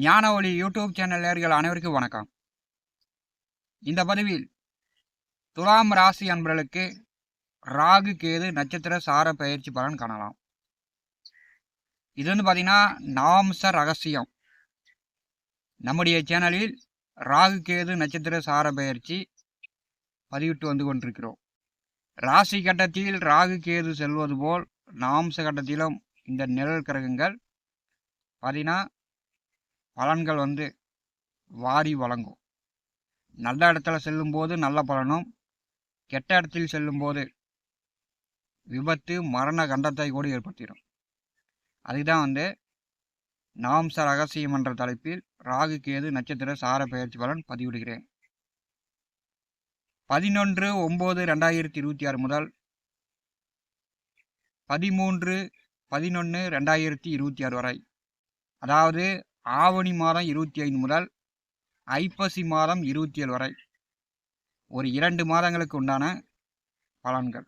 ஞான ஒளி YouTube channel நேயர்கள் அனைவருக்கும் வணக்கம். இந்த பதிவில் துலாம் ராசி அன்பர்களுக்கு ராகு கேது நட்சத்திர சார பயிற்சி பலன் காணலாம். இது பார்த்தீங்கன்னா நாம்ச ரகசியம். நம்முடைய சேனலில் ராகு கேது நட்சத்திர சார பயிற்சி பதிவிட்டு வந்து கொண்டிருக்கிறோம். ராசி கட்டத்தில் ராகு கேது செல்வது போல் நாம்ச கட்டத்திலும் இந்த நிழல் கிரகங்கள் பார்த்தீங்கன்னா பலன்கள் வாரி வழங்கும். நல்ல இடத்துல செல்லும்போது நல்ல பலனும், கெட்ட இடத்தில் செல்லும்போது விபத்து மரண கண்டத்தை கூட ஏற்படுத்திடும். அதுதான் நாம்ச ரகசியம் என்ற தலைப்பில் ராகு கேது நட்சத்திர சார பயிற்சி பலன் பதிவிடுகிறேன். 11/9/2026 முதல் 13/11/2026 வரை, அதாவது ஆவணி மாதம் 25 முதல் ஐப்பசி மாதம் 27 வரை ஒரு 2 மாதங்களுக்கு உண்டான பலன்கள்.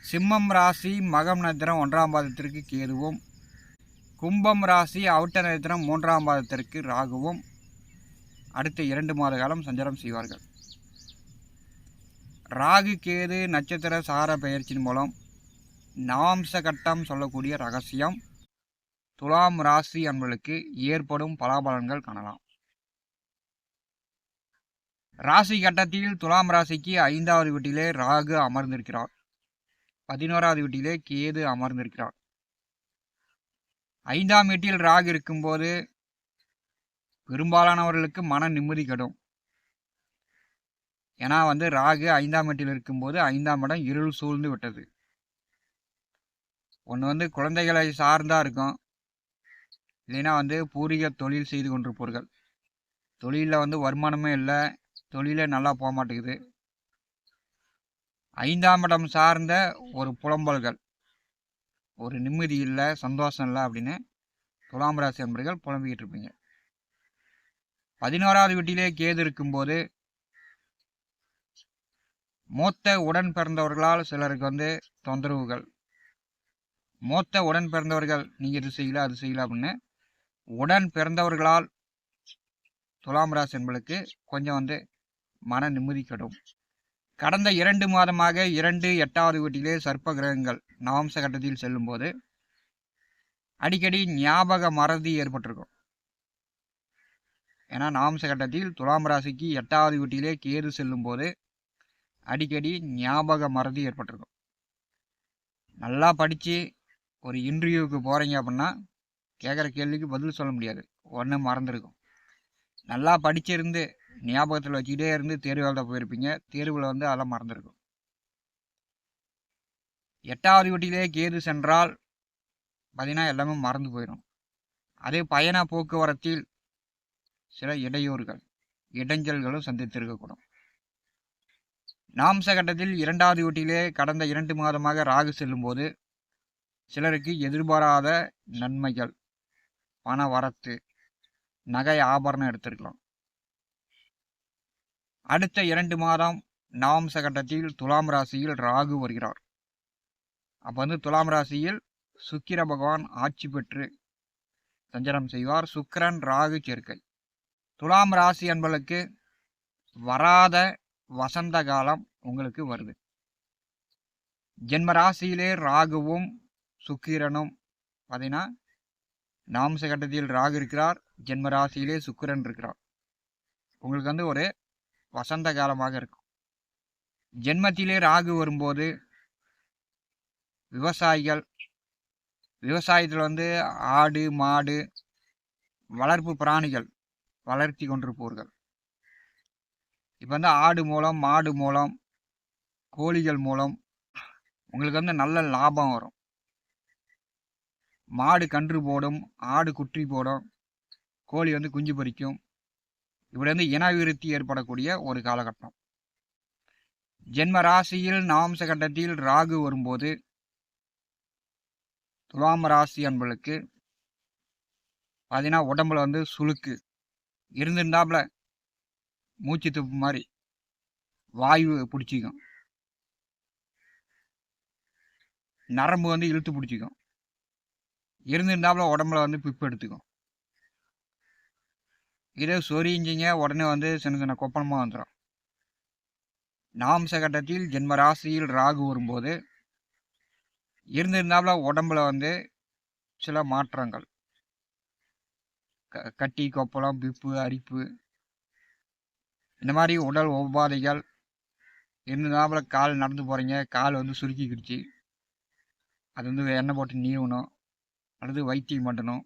சிம்மம் ராசி மகம் நட்சத்திரம் 1ஆம் பாதத்திற்கு கேதுவும், கும்பம் ராசி அவிட்ட நட்சத்திரம் 3ஆம் பாதத்திற்கு ராகுவும் அடுத்த 2 மாத காலம் சஞ்சாரம் செய்வார்கள். ராகு கேது நட்சத்திர சார பெயர்ச்சியின் மூலம் நாம்ச கட்டம் சொல்லக்கூடிய ரகசியம் துலாம் ராசி அன்பர்களுக்கு ஏற்படும் பலாபலன்கள் காணலாம். ராசி கட்டத்தில் துலாம் ராசிக்கு 5வது வீட்டிலே ராகு அமர்ந்திருக்கிறார். 11வது வீட்டிலே கேது அமர்ந்திருக்கிறார். 5ஆம் வீட்டில் ராகு இருக்கும்போது பெரும்பாலானவர்களுக்கு மன நிம்மதி கெடும். ஏன்னா ராகு 5ஆம் வீட்டில் இருக்கும்போது 5ஆம் இடம் இருள் சூழ்ந்து விட்டது. ஒன்று குழந்தைகளை சார்ந்தா இருக்கும், இல்லைன்னா பூர்வீக தொழில் செய்து கொண்டிருப்பவர்கள். தொழிலில் வருமானமே இல்லை, தொழிலே நல்லா போக மாட்டேங்குது. 5ஆம் இடம் சார்ந்த ஒரு புலம்பல்கள், ஒரு நிம்மதி இல்லை, சந்தோஷம் இல்லை அப்படின்னு துலாம் ராசி அன்பர்கள் புலம்பிக்கிட்டு இருப்பீங்க. 11வது வீட்டிலே கேது இருக்கும்போது மூத்த உடன் பிறந்தவர்களால் சிலருக்கு தொந்தரவுகள். மூத்த உடன் பிறந்தவர்கள் நீங்கள் இது செய்யல அது செய்யல அப்படின்னு உடன் பிறந்தவர்களால் துலாம் ராசி என்பளுக்கு கொஞ்சம் மன நிம்மதி கெடும். கடந்த 2 மாதமாக 2/8வது வீட்டிலே சர்ப்ப கிரகங்கள் நாம்ச கட்டத்தில் செல்லும்போது அடிக்கடி ஞாபக மறதி ஏற்பட்டிருக்கும். ஏன்னா நாம்ச கட்டத்தில் துலாம் ராசிக்கு 8வது வீட்டிலே கேது செல்லும்போது அடிக்கடி ஞாபக மறதி ஏற்பட்டிருக்கும். நல்லா படித்து ஒரு இன்டர்வியூவுக்கு போகிறீங்க அப்படின்னா கேட்குற கேள்விக்கு பதில் சொல்ல முடியாது, ஒன்று மறந்துருக்கும். நல்லா படிச்சிருந்து ஞாபகத்தில் வச்சுக்கிட்டே இருந்து தேர்வு எழுத போயிருப்பீங்க, தேர்வில் அதெல்லாம் மறந்துருக்கும். 8வது வீட்டிலே கேது சென்றால் பார்த்தீங்கன்னா எல்லாமே மறந்து போயிடும். அதே பயண போக்குவரத்தில் சில இடையூறுகள் இடைஞ்சல்களும் சந்தித்திருக்கக்கூடும். நாம்ச கட்டத்தில் 2வது வீட்டிலே கடந்த 2 மாதமாக ராகு செல்லும்போது சிலருக்கு எதிர்பாராத நன்மைகள், பண வரத்து, நகை ஆபரணம் எடுத்திருக்கலாம். அடுத்த 2 மாதம் நாம்ச கட்டத்தில் துலாம் ராசியில் ராகு வருகிறார். அப்போ துலாம் ராசியில் சுக்கிர பகவான் ஆட்சி பெற்று சஞ்சாரம் செய்வார். சுக்கிரன் ராகு சேர்க்கை. துலாம் ராசி அன்பர்களுக்கு வராத வசந்த காலம் உங்களுக்கு வருது. ஜென்ம ராசியிலே ராகுவும் சுக்கிரனும் பார்த்தீங்கன்னா நாம்ச கட்டத்தில் ராகு இருக்கிறார், ஜென்ம ராசியிலே சுக்கிரன் இருக்கிறார். உங்களுக்கு ஒரு வசந்த காலமாக இருக்கும். ஜென்மத்திலே ராகு வரும்போது விவசாயத்தில் ஆடு மாடு வளர்ப்பு பிராணிகள் வளர்த்தி கொண்டிருப்பவர்கள். இப்போ ஆடு மூலம் மாடு மூலம் கோழிகள் மூலம் உங்களுக்கு நல்ல லாபம் வரும். மாடு கன்று போடும், ஆடு குட்டி போடும், கோழி குஞ்சு பொரிக்கும். இப்படி இனவிருத்தி ஏற்படக்கூடிய ஒரு காலகட்டம். ஜென்ம ராசியில் நாம்ச கட்டத்தில் ராகு வரும்போது துலாம் ராசி அன்பர்களுக்கு பார்த்தீங்கன்னா உடம்புல சுளுக்கு இருந்துட்டாப்புல மூச்சு துப்பு மாதிரி வாயு பிடிச்சிக்கும், நரம்பு இழுத்து பிடிச்சிக்கும், இருந்துட்டாப்புல உடம்புல பிப்பு எடுத்துக்கும். இதே சொரிஞ்சிங்க உடனே வந்து சின்ன சின்ன கொப்பளமாக வந்துடும். நாம்ச கட்டத்தில் ஜென்ம ராசியில் ராகு வரும்போது இருந்திருந்தாப்புல உடம்புல வந்து சில மாற்றங்கள், கட்டி, கொப்பளம், பிப்பு, அரிப்பு, இந்த மாதிரி உடல் உபாதைகள் இருந்ததாப்புல கால் நடந்து போகிறீங்க, கால் வந்து சுருக்கிக்கிடுச்சு, அது வந்து எண்ணெய் போட்டு நீவணும் அல்லது வைத்தியம் பண்ணணும்.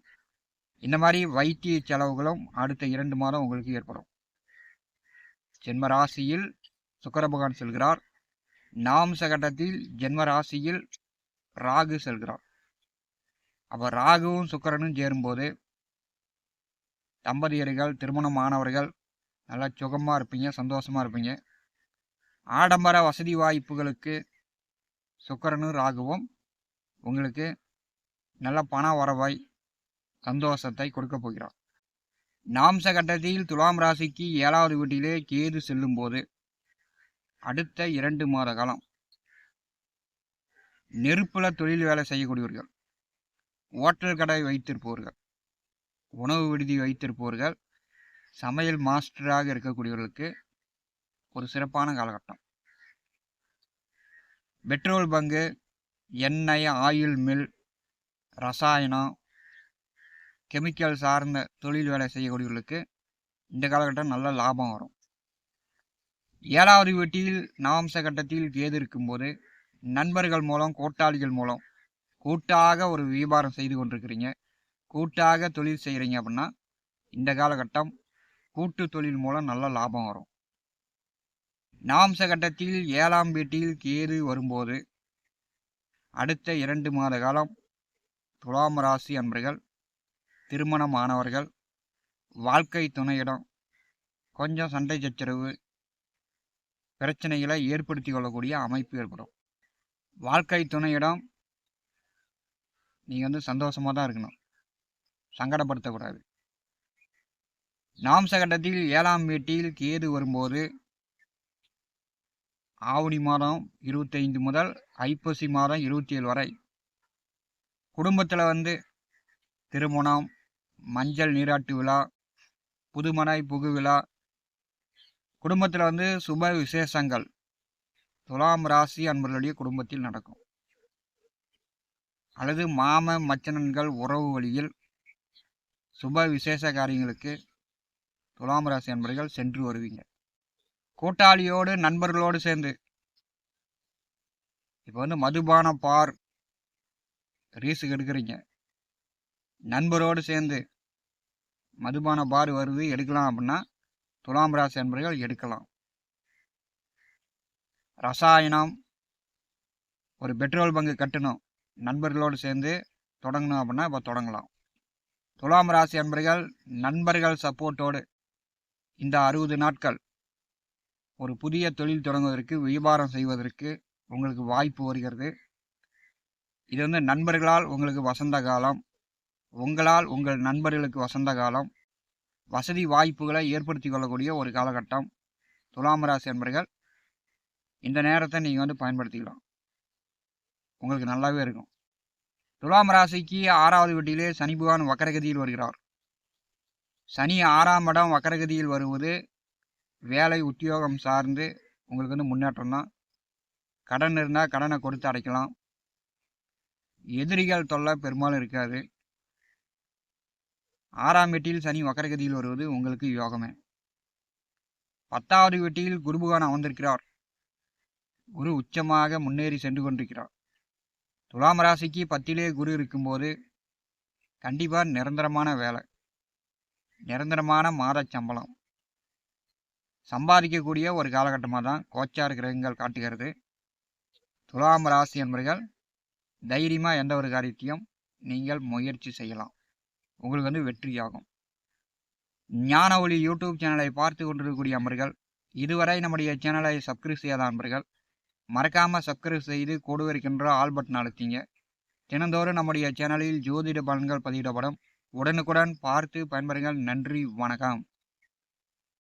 இந்த மாதிரி வைத்திய செலவுகளும் அடுத்த 2 மாதம் உங்களுக்கு ஏற்படும். ஜென்ம ராசியில் சுக்கிர பகவான் செல்கிறார். நாம்ச கட்டத்தில் ஜென்ம ராசியில் ராகு செல்கிறார். அப்போ ராகுவும் சுக்கிரனும் சேரும்போது தம்பதியர்கள், திருமணமானவர்கள் நல்லா சுகமாக இருப்பீங்க, சந்தோஷமாக இருப்பீங்க. ஆடம்பர வசதி வாய்ப்புகளுக்கு சுக்கிரனும் ராகுவும் உங்களுக்கு நல்ல பண வரவாய், சந்தோஷத்தை கொடுக்க போகிறார். நாம்ச கட்டத்தில் துலாம் ராசிக்கு 7வது வீட்டிலே கேது செல்லும் போது அடுத்த 2 மாத காலம் நெருப்புல தொழில் வேலை செய்யக்கூடியவர்கள், ஓட்டல் கடை வைத்திருப்பவர்கள், உணவு விடுதி வைத்திருப்பவர்கள், சமையல் மாஸ்டராக இருக்கக்கூடியவர்களுக்கு ஒரு சிறப்பான காலகட்டம். பெட்ரோல் பங்கு, எண்ணெய், ஆயில் மில், ரசாயனம், கெமிக்கல் சார்ந்த தொழில் வேலை செய்யக்கூடியவர்களுக்கு இந்த காலகட்டம் நல்ல லாபம் வரும். 7வது வீட்டில் நாம்ச கட்டத்தில் கேது இருக்கும்போது நண்பர்கள் மூலம், கூட்டாளிகள் மூலம் கூட்டாக ஒரு வியாபாரம் செய்து கொண்டிருக்கிறீங்க, கூட்டாக தொழில் செய்கிறீங்க அப்படின்னா இந்த காலகட்டம் கூட்டு தொழில் மூலம் நல்ல லாபம் வரும். நாம்ச கட்டத்தில் 7ஆம் வீட்டில் கேது வரும்போது அடுத்த 2 மாத காலம் துலாம் ராசி அன்பர்கள், திருமணமானவர்கள், வாழ்க்கை துணையிடம் கொஞ்சம் சண்டை சச்சரவு பிரச்சனைகளை ஏற்படுத்தி கொள்ளக்கூடிய அமைப்பு ஏற்படும். வாழ்க்கை துணையிடம் நீங்கள் வந்து சந்தோஷமாக தான் இருக்கணும், சங்கடப்படுத்தக்கூடாது. நாம்ச கட்டத்தில் 7ஆம் வீட்டில் கேது வரும்போது ஆவணி மாதம் 25 முதல் ஐப்பசி மாதம் 27 வரை குடும்பத்தில் வந்து திருமணம், மஞ்சள் நீராட்டு விழா, புதுமனை புகு விழா, குடும்பத்தில் வந்து சுப விசேஷங்கள் துலாம் ராசி அன்பர்களுடைய குடும்பத்தில் நடக்கும். அல்லது மாம மச்சனன்கள் உறவு வழியில் சுப விசேஷ காரியங்களுக்கு துலாம் ராசி அன்பர்கள் சென்று வருவீங்க. கூட்டாளியோடு, நண்பர்களோடு சேர்ந்து இப்போ வந்து மதுபான பார் ரீஸுக்கு எடுக்கிறீங்க, நண்பரோடு சேர்ந்து மதுபான பார் வருது எடுக்கலாம் அப்படின்னா துலாம் ராசி அன்பர்கள் எடுக்கலாம். ரசாயனம், ஒரு பெட்ரோல் பங்கு கட்டணும், நண்பர்களோடு சேர்ந்து தொடங்கணும் அப்படின்னா இப்போ தொடங்கலாம். துலாம் ராசி அன்பர்கள் நண்பர்கள் சப்போர்ட்டோடு இந்த 60 நாட்கள் ஒரு புதிய தொழில் தொடங்குவதற்கு, வியாபாரம் செய்வதற்கு உங்களுக்கு வாய்ப்பு வருகிறது. இது வந்து நண்பர்களால் உங்களுக்கு வசந்த காலம், உங்களால் உங்கள் நண்பர்களுக்கு வசந்த காலம், வசதி வாய்ப்புகளை ஏற்படுத்தி கொள்ளக்கூடிய ஒரு காலகட்டம். துலாம் ராசி அன்பர்கள் இந்த நேரத்தை நீங்கள் வந்து பயன்படுத்திக்கலாம், உங்களுக்கு நல்லாவே இருக்கும். துலாம் ராசிக்கு 6வது வீட்டிலே சனி பகவான் வக்கரகதியில் வருகிறார். சனி 6ஆம் இடம் வக்கரகதியில் வருவது வேலை உத்தியோகம் சார்ந்து உங்களுக்கு வந்து முன்னேற்றம் தான். கடன் இருந்தால் கடனை கொடுத்து அடைக்கலாம். எதிரிகள் தொல்லை பெரும்பாலும் இருக்காது. 6ஆம் வீட்டில் சனி வக்கரகதியில் வருவது உங்களுக்கு யோகமே. 10வது வீட்டில் குரு பகவான் அமர்ந்திருக்கிறார். குரு உச்சமாக முன்னேறி சென்று கொண்டிருக்கிறார். துலாம் ராசிக்கு 10லே குரு இருக்கும்போது கண்டிப்பாக நிரந்தரமான வேலை, நிரந்தரமான மாத சம்பளம் சம்பாதிக்கக்கூடிய ஒரு காலகட்டமாக தான் கோச்சார் கிரகங்கள் காட்டுகிறது. துலாம் ராசி என்பர்கள் தைரியமாக எந்த ஒரு காரியத்தையும் நீங்கள் முயற்சி செய்யலாம், உங்களுக்கு வந்து வெற்றியாகும். ஞான ஒளி யூடியூப் சேனலை பார்த்து கொண்டிருக்கக்கூடிய அன்பர்கள், இதுவரை நம்முடைய சேனலை சப்ஸ்கிரைப் செய்யாத அன்பர்கள் மறக்காமல் சப்ஸ்கிரைப் செய்து கூடவே இருக்கின்ற ஆல் பட்டன் அழுத்திங்க. தினந்தோறும் நம்முடைய சேனலில் ஜோதிட பலன்கள் பதிவிடப்படும். உடனுக்குடன் பார்த்து பயன்பெறுங்கள். நன்றி, வணக்கம்.